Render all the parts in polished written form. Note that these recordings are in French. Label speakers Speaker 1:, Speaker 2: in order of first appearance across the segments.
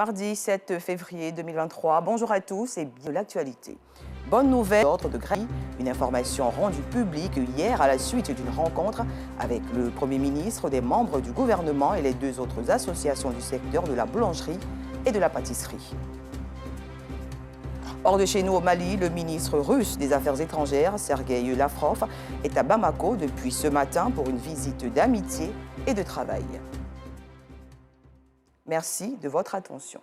Speaker 1: Mardi 7 février 2023. Bonjour à tous et bienvenue à l'actualité. Bonne nouvelle, ordre de grève, une information rendue publique hier à la suite d'une rencontre avec le Premier ministre, des membres du gouvernement et les deux autres associations du secteur de la boulangerie et de la pâtisserie. Hors de chez nous au Mali, le ministre russe des Affaires étrangères, Sergueï Lavrov, est à Bamako depuis ce matin pour une visite d'amitié et de travail. Merci de votre attention.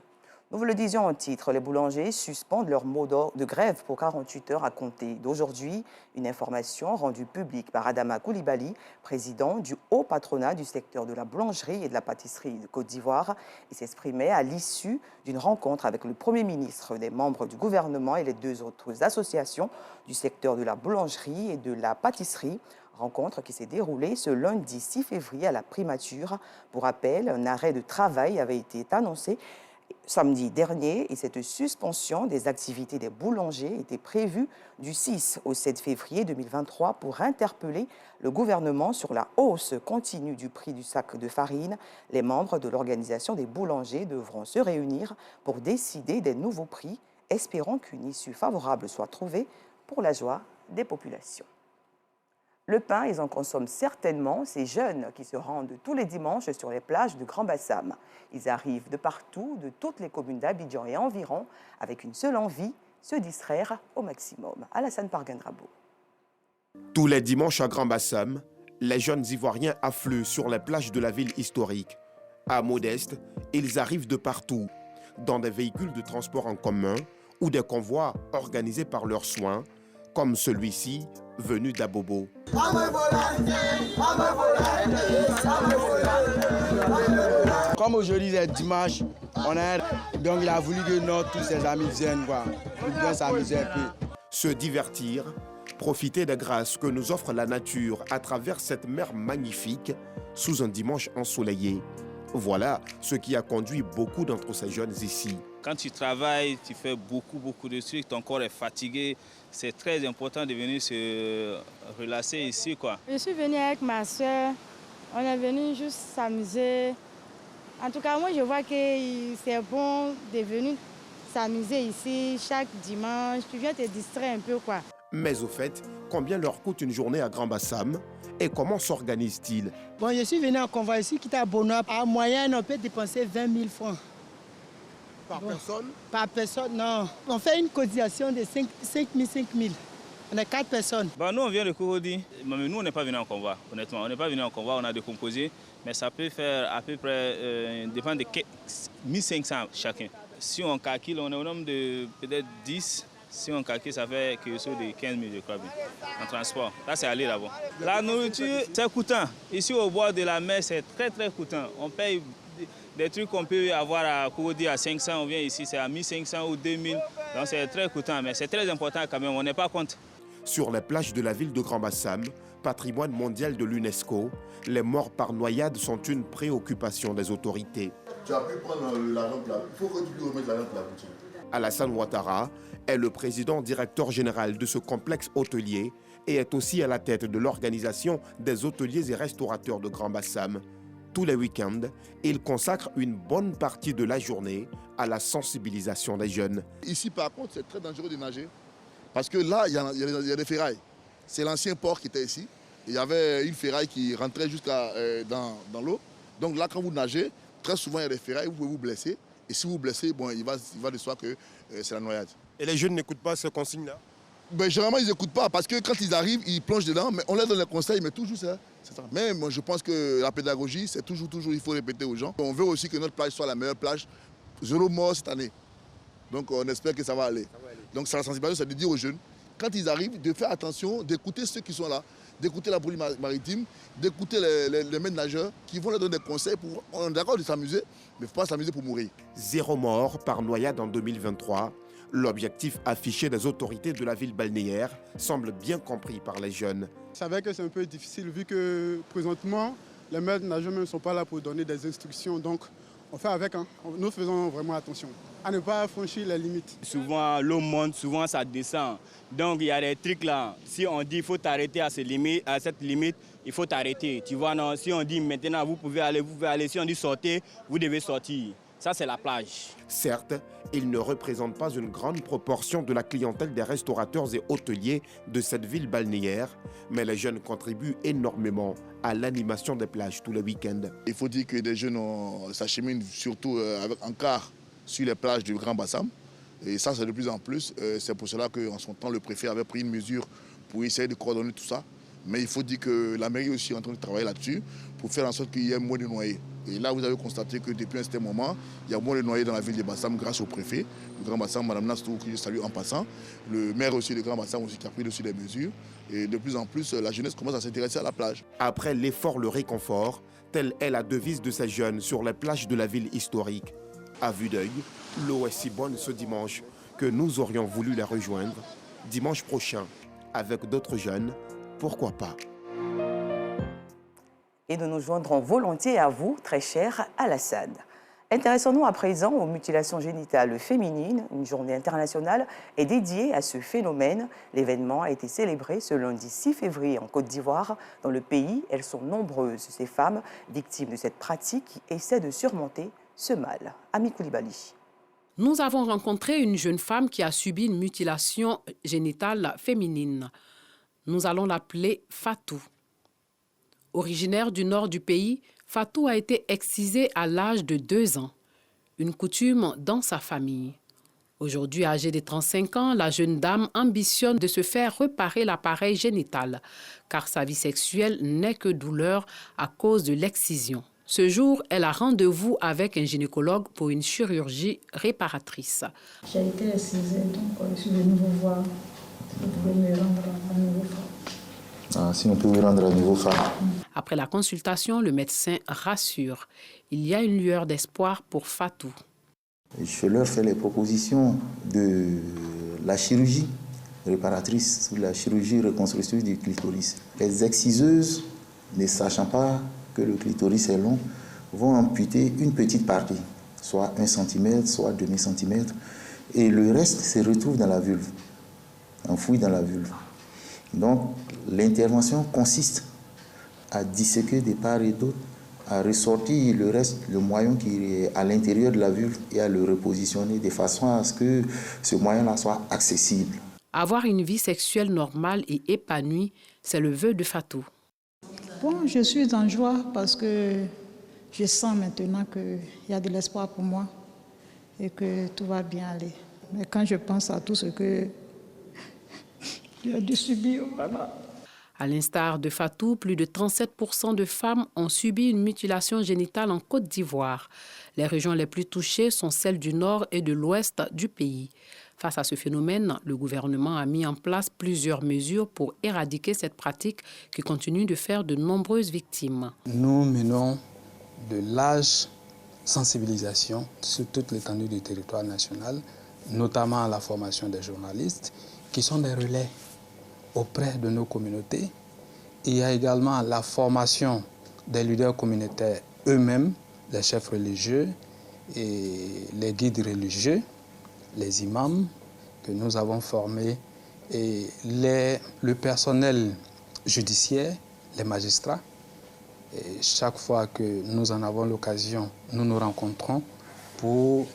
Speaker 1: Nous vous le disions en titre, les boulangers suspendent leur mot de grève pour 48 heures à compter d'aujourd'hui. Une information rendue publique par Adama Koulibaly, président du haut patronat du secteur de la boulangerie et de la pâtisserie de Côte d'Ivoire. Il s'exprimait à l'issue d'une rencontre avec le Premier ministre, des membres du gouvernement et les deux autres associations du secteur de la boulangerie et de la pâtisserie. Rencontre qui s'est déroulée ce lundi 6 février à la primature. Pour rappel, un arrêt de travail avait été annoncé samedi dernier et cette suspension des activités des boulangers était prévue du 6 au 7 février 2023 pour interpeller le gouvernement sur la hausse continue du prix du sac de farine. Les membres de l'organisation des boulangers devront se réunir pour décider des nouveaux prix, espérant qu'une issue favorable soit trouvée pour la joie des populations. Le pain, ils en consomment certainement, ces jeunes qui se rendent tous les dimanches sur les plages de Grand Bassam. Ils arrivent de partout, de toutes les communes d'Abidjan et environ, avec une seule envie, se distraire au maximum. Alassane Pargandrabo.
Speaker 2: Tous les dimanches à Grand Bassam, les jeunes Ivoiriens affluent sur les plages de la ville historique. À Modeste, ils arrivent de partout, dans des véhicules de transport en commun ou des convois organisés par leurs soins, comme celui-ci, venu d'Abobo.
Speaker 3: Comme aujourd'hui c'est dimanche, donc il a voulu que tous ses amis viennent voir, pour bien s'amuser un peu.
Speaker 2: Se divertir, profiter des grâces que nous offre la nature à travers cette mer magnifique sous un dimanche ensoleillé. Voilà ce qui a conduit beaucoup d'entre ces jeunes ici.
Speaker 4: Quand tu travailles, tu fais beaucoup de trucs, ton corps est fatigué. C'est très important de venir se relâcher ici, quoi.
Speaker 5: Je suis venue avec ma soeur. On est venu juste s'amuser. En tout cas, moi, je vois que c'est bon de venir s'amuser ici chaque dimanche. Tu viens te distraire un peu, quoi.
Speaker 2: Mais au fait, combien leur coûte une journée à Grand Bassam et comment s'organise-t-il?
Speaker 6: Bon, je suis venu en convoi ici qui est à Bonoa. En moyenne, on peut dépenser 20 000 francs.
Speaker 2: Par personne?
Speaker 6: Par personne, non. On fait une cotisation de 5 000. On est 4 personnes.
Speaker 4: Bah, nous, on vient de Kouroudi. Mais nous, on n'est pas venu en convoi, honnêtement. On n'est pas venu en convoi, on a décomposé. Mais ça peut faire à peu près, dépend de 1 500 chacun. Si on calcule, on est au nombre de peut-être 10. Si on calcule, ça fait quelque chose de 15 000, je crois bien, en transport. Là, c'est aller là-bas. La nourriture, c'est coûtant. Ici, au bord de la mer, c'est très coûtant. On paye des trucs qu'on peut avoir à Kouroudi à 500, on vient ici, c'est à 1500 ou 2000. Donc, c'est très coûtant, mais c'est très important quand même, on n'est pas contre.
Speaker 2: Sur les plages de la ville de Grand Bassam, patrimoine mondial de l'UNESCO, les morts par noyade sont une préoccupation des autorités.
Speaker 7: Tu as pu prendre la lampe là, il faut que tu lui remettes la lampe là.
Speaker 2: Alassane Ouattara est le président directeur général de ce complexe hôtelier et est aussi à la tête de l'organisation des hôteliers et restaurateurs de Grand Bassam. Tous les week-ends, il consacre une bonne partie de la journée à la sensibilisation des jeunes.
Speaker 7: Ici par contre c'est très dangereux de nager parce que là il y a des ferrailles. C'est l'ancien port qui était ici. Il y avait une ferraille qui rentrait jusqu'à dans l'eau. Donc là quand vous nagez, très souvent il y a des ferrailles, vous pouvez vous blesser. Et si vous vous blessez, bon, il va de soi que c'est la noyade.
Speaker 2: Et les jeunes n'écoutent pas ces consignes-là?
Speaker 7: Ben, généralement, ils n'écoutent pas parce que quand ils arrivent, ils plongent dedans, mais on leur donne les conseils, mais toujours ça. Mais moi, je pense que la pédagogie, c'est toujours, il faut répéter aux gens. On veut aussi que notre plage soit la meilleure plage. 0 mort cette année. Donc on espère que ça va aller. Donc c'est la sensibilisation, c'est de dire aux jeunes, quand ils arrivent, de faire attention, d'écouter ceux qui sont là, d'écouter la police maritime, d'écouter les maîtres nageurs qui vont leur donner des conseils. On est d'accord de s'amuser, mais il ne faut pas s'amuser pour mourir.
Speaker 2: 0 mort par noyade en 2023. L'objectif affiché des autorités de la ville balnéaire semble bien compris par les jeunes.
Speaker 8: Je savais que c'est un peu difficile vu que présentement, les maîtres nageurs ne sont pas là pour donner des instructions. Donc on fait avec, nous faisons vraiment attention à ne pas franchir les limites.
Speaker 9: Souvent l'eau monte, souvent ça descend. Donc il y a des trucs là, si on dit qu'il faut t'arrêter à cette limite, il faut t'arrêter. Tu vois, non, si on dit maintenant vous pouvez aller, si on dit sortez, vous devez sortir. Ça, c'est la plage.
Speaker 2: Certes, ils ne représentent pas une grande proportion de la clientèle des restaurateurs et hôteliers de cette ville balnéaire, mais les jeunes contribuent énormément à l'animation des plages tous les week-ends.
Speaker 7: Il faut dire que les jeunes s'acheminent surtout avec un car sur les plages du Grand Bassam. Et ça, c'est de plus en plus. C'est pour cela qu'en son temps, le préfet avait pris une mesure pour essayer de coordonner tout ça. Mais il faut dire que la mairie aussi est en train de travailler là-dessus pour faire en sorte qu'il y ait moins de noyés. Et là, vous avez constaté que depuis un certain moment, il y a moins de noyés dans la ville de Bassam grâce au préfet. Le Grand Bassam, Mme Nastou, que je salue en passant. Le maire aussi du Grand Bassam aussi qui a pris dessus des mesures. Et de plus en plus, la jeunesse commence à s'intéresser à la plage.
Speaker 2: Après l'effort, le réconfort, telle est la devise de ces jeunes sur les plages de la ville historique. À vue d'œil, l'eau est si bonne ce dimanche que nous aurions voulu les rejoindre. Dimanche prochain, avec d'autres jeunes, pourquoi pas?
Speaker 1: Et nous nous joindrons volontiers à vous, très cher Alassane. Intéressons-nous à présent aux mutilations génitales féminines. Une journée internationale est dédiée à ce phénomène. L'événement a été célébré ce lundi 6 février en Côte d'Ivoire. Dans le pays, elles sont nombreuses, ces femmes victimes de cette pratique qui essaient de surmonter ce mal. Ami Koulibaly.
Speaker 10: Nous avons rencontré une jeune femme qui a subi une mutilation génitale féminine. Nous allons l'appeler Fatou. Originaire du nord du pays, Fatou a été excisée à l'âge de 2 ans, une coutume dans sa famille. Aujourd'hui âgée de 35 ans, la jeune dame ambitionne de se faire réparer l'appareil génital, car sa vie sexuelle n'est que douleur à cause de l'excision. Ce jour, elle a rendez-vous avec un gynécologue pour une chirurgie réparatrice.
Speaker 11: J'ai été excisée, donc je suis venue vous voir. Vous pouvez me rendre à nouveau femme.
Speaker 12: Si on peut vous rendre à nouveau femme.
Speaker 10: Après la consultation, le médecin rassure. Il y a une lueur d'espoir pour Fatou.
Speaker 12: Je leur fais les propositions de la chirurgie réparatrice, la chirurgie reconstructive du clitoris. Les exciseuses, ne sachant pas que le clitoris est long, vont amputer une petite partie, soit 1 cm, soit demi-cm, et le reste se retrouve dans la vulve, enfoui dans la vulve. Donc, l'intervention consiste à disséquer de part et d'autre, à ressortir le reste, le moyon qui est à l'intérieur de la vulve et à le repositionner de façon à ce que ce moyen-là soit accessible.
Speaker 10: Avoir une vie sexuelle normale et épanouie, c'est le vœu de Fatou.
Speaker 11: Bon, je suis en joie parce que je sens maintenant qu'il y a de l'espoir pour moi et que tout va bien aller. Mais quand je pense à tout ce que j'ai dû subir, voilà.
Speaker 10: À l'instar de Fatou, plus de 37% de femmes ont subi une mutilation génitale en Côte d'Ivoire. Les régions les plus touchées sont celles du nord et de l'ouest du pays. Face à ce phénomène, le gouvernement a mis en place plusieurs mesures pour éradiquer cette pratique qui continue de faire de nombreuses victimes.
Speaker 13: Nous menons de larges sensibilisations sur toute l'étendue du territoire national, notamment à la formation des journalistes, qui sont des relais auprès de nos communautés. Il y a également la formation des leaders communautaires eux-mêmes, les chefs religieux et les guides religieux, les imams que nous avons formés et le personnel judiciaire, les magistrats. Et chaque fois que nous en avons l'occasion, nous nous rencontrons pour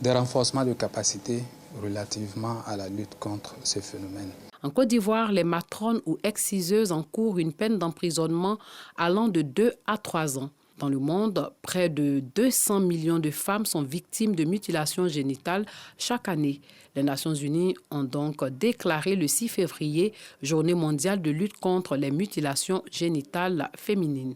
Speaker 13: des renforcements de capacités relativement à la lutte contre ce phénomène.
Speaker 10: En Côte d'Ivoire, les matrones ou exciseuses encourent une peine d'emprisonnement allant de 2 à 3 ans. Dans le monde, près de 200 millions de femmes sont victimes de mutilations génitales chaque année. Les Nations Unies ont donc déclaré le 6 février Journée mondiale de lutte contre les mutilations génitales féminines.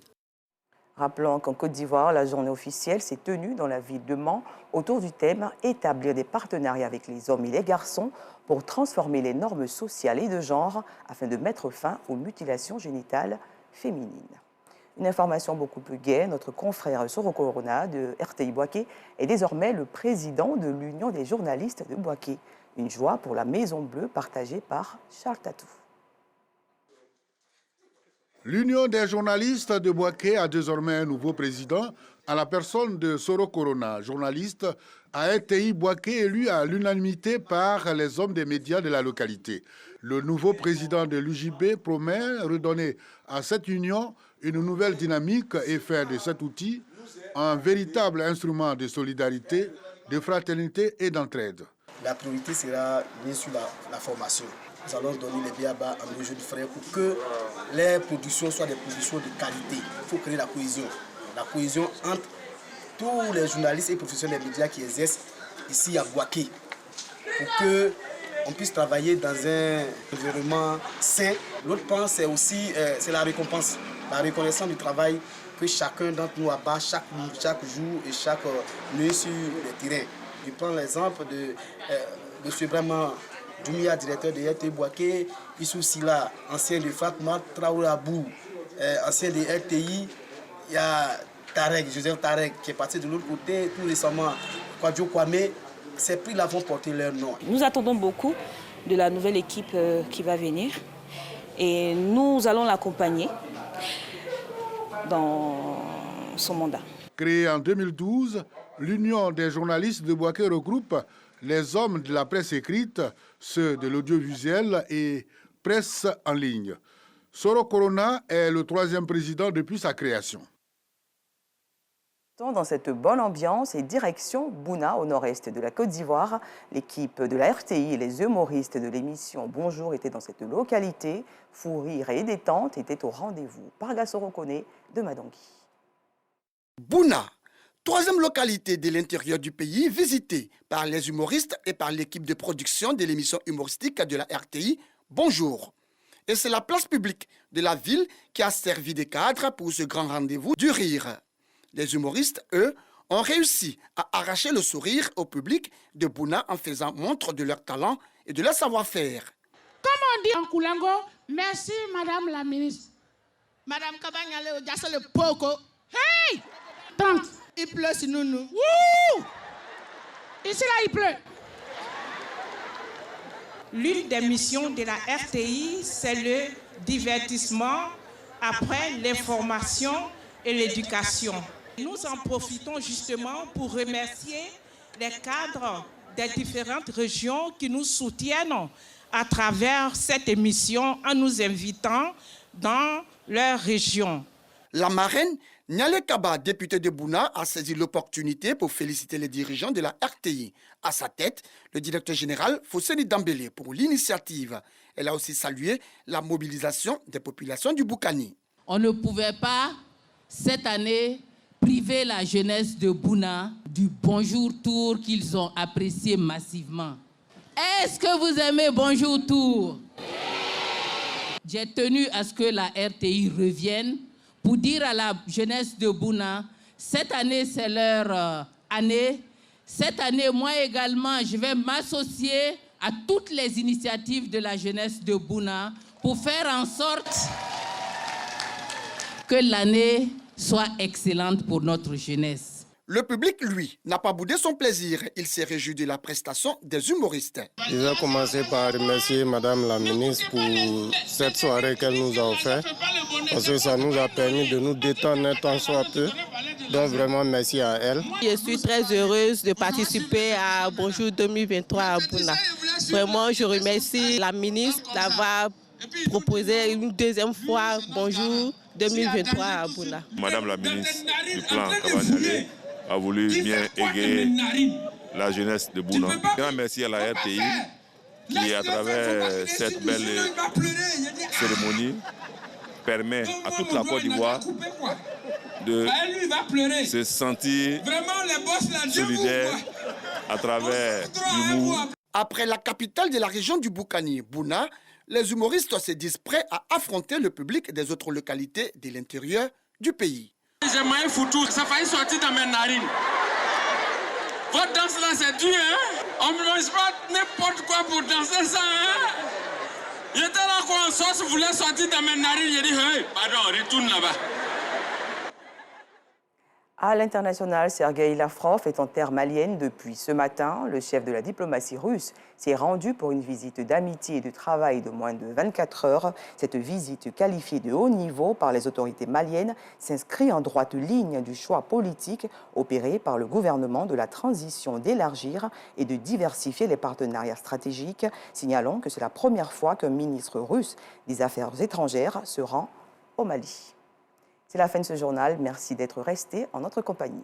Speaker 1: Rappelons qu'en Côte d'Ivoire, la journée officielle s'est tenue dans la ville de Mans autour du thème « Établir des partenariats avec les hommes et les garçons pour transformer les normes sociales et de genre afin de mettre fin aux mutilations génitales féminines ». Une information beaucoup plus gaie, notre confrère Soro Corona de RTI Boaké est désormais le président de l'Union des journalistes de Boaké. Une joie pour la Maison Bleue partagée par Charles Tatou.
Speaker 14: L'Union des journalistes de Boaké a désormais un nouveau président à la personne de Soro Corona, journaliste à RTI Boaké élu à l'unanimité par les hommes des médias de la localité. Le nouveau président de l'UJB promet redonner à cette union une nouvelle dynamique et faire de cet outil un véritable instrument de solidarité, de fraternité et d'entraide.
Speaker 15: La priorité sera bien sûr la formation. Nous allons donner les BABA à nos jeunes frères pour que les productions soient des productions de qualité. Il faut créer la cohésion entre tous les journalistes et professionnels des médias qui exercent ici à Bouaké, pour qu'on puisse travailler dans un environnement sain. L'autre point, c'est aussi la récompense, la reconnaissance du travail que chacun d'entre nous abat chaque jour et chaque nuit sur les terrains. Je prends l'exemple de M. Brahma Doumia, directeur de RTI Bouaké, Issou Silla, ancien de Fatma Traoré Abou, ancien de RTI. Il y a Tarek, Joseph Tarek, qui est parti de l'autre côté, tout récemment, Kwadjo Kwame. Ces prix-là vont porter leur nom.
Speaker 16: Nous attendons beaucoup de la nouvelle équipe qui va venir et nous allons l'accompagner dans son mandat.
Speaker 14: Créée en 2012, l'Union des journalistes de Bouaké regroupe les hommes de la presse écrite, ceux de l'audiovisuel et presse en ligne. Soro Corona est le 3e président depuis sa création.
Speaker 1: Dans cette bonne ambiance et direction Bouna, au nord-est de la Côte d'Ivoire, l'équipe de la RTI et les humoristes de l'émission Bonjour étaient dans cette localité. Fou rire et détente étaient au rendez-vous. Parga Soro Kone de Madangui.
Speaker 17: Bouna, 3e localité de l'intérieur du pays visitée par les humoristes et par l'équipe de production de l'émission humoristique de la RTI Bonjour. Et c'est la place publique de la ville qui a servi de cadre pour ce grand rendez-vous du rire. Les humoristes, eux, ont réussi à arracher le sourire au public de Bouna en faisant montre de leur talent et de leur savoir-faire.
Speaker 18: Comme on dit en Koulango, merci Madame la ministre. Madame Kabanyale Odiasse le Poko. Hey! Tante, il pleut sur nous. Wouh! Ici là, il pleut.
Speaker 19: L'une des missions de la RTI, c'est le divertissement après l'information et l'éducation. Nous en profitons justement pour remercier les cadres des différentes régions qui nous soutiennent à travers cette émission en nous invitant dans leur région.
Speaker 17: La marraine Niale Kaba, députée de Bouna, a saisi l'opportunité pour féliciter les dirigeants de la RTI. À sa tête, le directeur général Fosseni Dambélé pour l'initiative. Elle a aussi salué la mobilisation des populations du Boukani.
Speaker 20: On ne pouvait pas, cette année, priver la jeunesse de Bouna du Bonjour Tour qu'ils ont apprécié massivement. Est-ce que vous aimez Bonjour Tour? J'ai tenu à ce que la RTI revienne pour dire à la jeunesse de Bouna, cette année c'est leur année. Cette année, moi également, je vais m'associer à toutes les initiatives de la jeunesse de Bouna pour faire en sorte que l'année soit excellente pour notre jeunesse.
Speaker 17: Le public, lui, n'a pas boudé son plaisir. Il s'est réjoui de la prestation des humoristes.
Speaker 21: Je vais commencer par remercier Madame la ministre pour cette soirée qu'elle nous a offerte, parce que ça nous a permis de nous détendre un temps soit peu. Donc vraiment merci à elle.
Speaker 22: Je suis très heureuse de participer à Bonjour 2023 à Bouna. Vraiment, je remercie la ministre d'avoir proposé une deuxième fois Bonjour 2023 à Bouna.
Speaker 23: Madame la ministre du plan Kabanyale a voulu bien égayer la jeunesse de Bouna. Grand merci à la RTI qui, à travers cette belle cérémonie, permet à toute la Côte d'Ivoire de se sentir solidaire à travers l'humour.
Speaker 17: Après la capitale de la région du Boukani, Bouna, les humoristes se disent prêts à affronter le public des autres localités de l'intérieur du pays.
Speaker 24: J'ai maillé foutu, ça a failli sortir dans mes narines. Votre danse là, c'est dur, hein? On ne mange pas n'importe quoi pour danser ça, hein? J'étais là quand en sauce voulait sortir dans mes narines, j'ai dit, hey, pardon, retourne là-bas.
Speaker 1: À l'international, Sergueï Lavrov est en terre malienne depuis ce matin. Le chef de la diplomatie russe s'est rendu pour une visite d'amitié et de travail de moins de 24 heures. Cette visite, qualifiée de haut niveau par les autorités maliennes, s'inscrit en droite ligne du choix politique opéré par le gouvernement de la transition d'élargir et de diversifier les partenariats stratégiques. Signalons que c'est la première fois qu'un ministre russe des Affaires étrangères se rend au Mali. C'est la fin de ce journal. Merci d'être resté en notre compagnie.